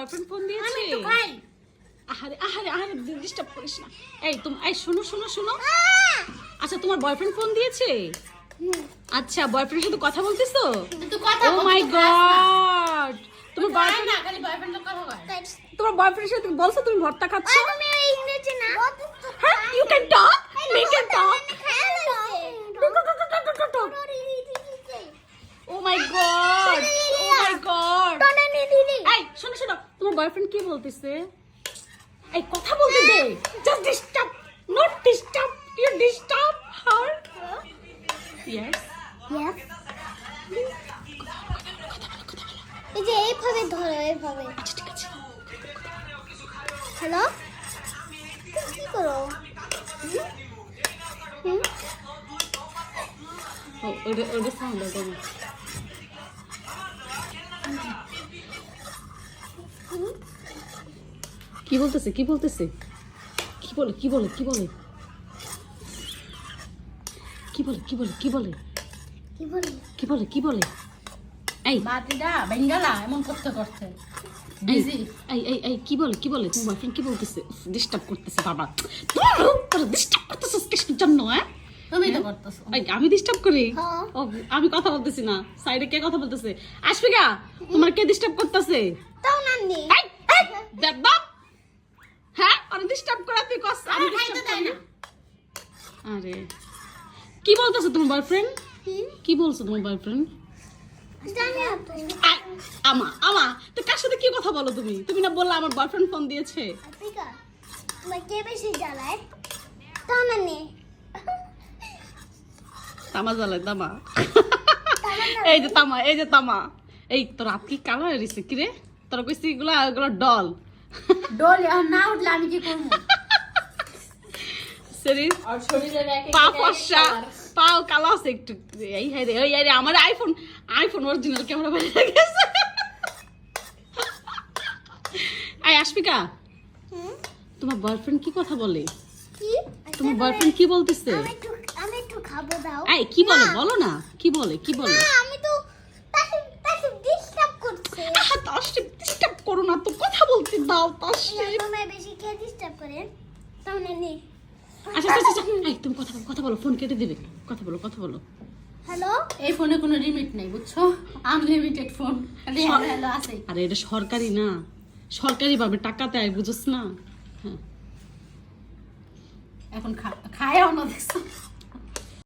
Boyfriend phone দিয়েছে? আমি তো খাই। আহারে আহারে আহারে ডিস্টার্ব করিস না। এই শোনো শোনো শোনো। আচ্ছা তোমার বয়ফ্রেন্ড ফোন দিয়েছে? আচ্ছা বয়ফ্রেন্ডের সাথে কথা বলতেছো? কিন্তু কথা ও মাই গড, তোমার বয়ফ্রেন্ড বয়ফ্রেন্ড, না খালি বয়ফ্রেন্ড কথা কয়। তোমার বয়ফ্রেন্ডের সাথে বলছো তুমি ভর্তা খাচ্ছ? তুমি ইংরেজি না। হ্যাঁ you can talk, me can talk. Oh my god, oh my god. এই শোনো শোনো, তোমার বয়ফ্রেন্ড কি বলতেছে? এই কথা বলতে দে। Just disturb, not disturb, you disturb her. Yes এই যে এইভাবে ধরো, এইভাবে। আচ্ছা ঠিক আছে। হ্যালো, কি করো? ও ওটা সাউন্ড আছে। কি বলতেছে কি বলতেছে? কি বলে কি বলে কি বলে কি বলে কি বলে কি বলে কি বলি? কি বলে কি বলে? এই বাতিটা বেঙ্গালা এমন করতে করতে এই বিজি। এই এই এই কি বলে কি বলে? তোমার বয়ফ্রেন্ড কি বলতেছে? ডিস্টার্ব করতেছে বাবা। তোরা ডিস্টার্ব করতেছিস কিসের জন্য? হ্যাঁ তুমি তো করতেছো। এই আমি ডিস্টার্ব করি? হ্যাঁ। ও আমি কথা বলতেছি না, সাইডে কে কথা বলতেছে? আশফিকা তোমার কে ডিস্টার্ব করতেছে? তাও নান্দি। এই এই দেববা, হ্যাঁ আমি ডিস্টার্ব করা তুই কস? আমি খাইতে ডিস্টার্ব দেয় করি না। না। আরে কি বলতেছে তোমার বয়ফ্রেন্ড? কি বলছো তোমার বয়ফ্রেন্ড? জানি না তো। আমা আমা তো কার সাথে কি কথা বলো তুমি? তুমি না বললা আমার বয়ফ্রেন্ড ফোন দিয়েছে? আফ্রিকা, তোমার কে বেশি জ্বালায়? তাও নান্দি। তামা জ্বালায় তামা। এই যে তামা, এই যে তামা। এই তোর হাত কি কালো হয়ে গেছে কি রে? তোর কইছি এগুলা এগুলো ডল। ডোল এখন না উঠলে আমি কি করবো? সরি আর শরীরের এক পা ফর্সা, পাও কালো আছে একটু। এই হ্যাঁ রে, এই আমার আইফোন অরিজিনাল ক্যামেরা বাইরে গেছে। এই আশফিকা, তোমার বয়ফ্রেন্ড কি কথা বলে? কি? তোমার বয়ফ্রেন্ড কি বলতেছে? আমি একটু খাবো দাও। এই কি বলে বলো না, কি বলে কি বলে? না, আমি তো তাকে ডিস্টার্ব করছে। তাসরিফ ডিস্টার্ব করো না তো, কথা বলতে দাও তাসরিফ। তোমায় বেশি কে ডিস্টার্ব করে? তাও নান্দি। আচ্ছা আচ্ছা আচ্ছা, এই তুমি কথা বলো, ফোন কেটে দিবে। কথা বলো। হ্যালো, এই ফোনে কোনো লিমিট নেই বুঝছো, আনলিমিটেড ফোন। খালি হ্যালো হ্যালো আছে। আরে এটা সরকারি না, সরকারি ভাবে টাকা দেয় বুঝছ না? হ্যাঁ এখন খায়ও না দেখছো।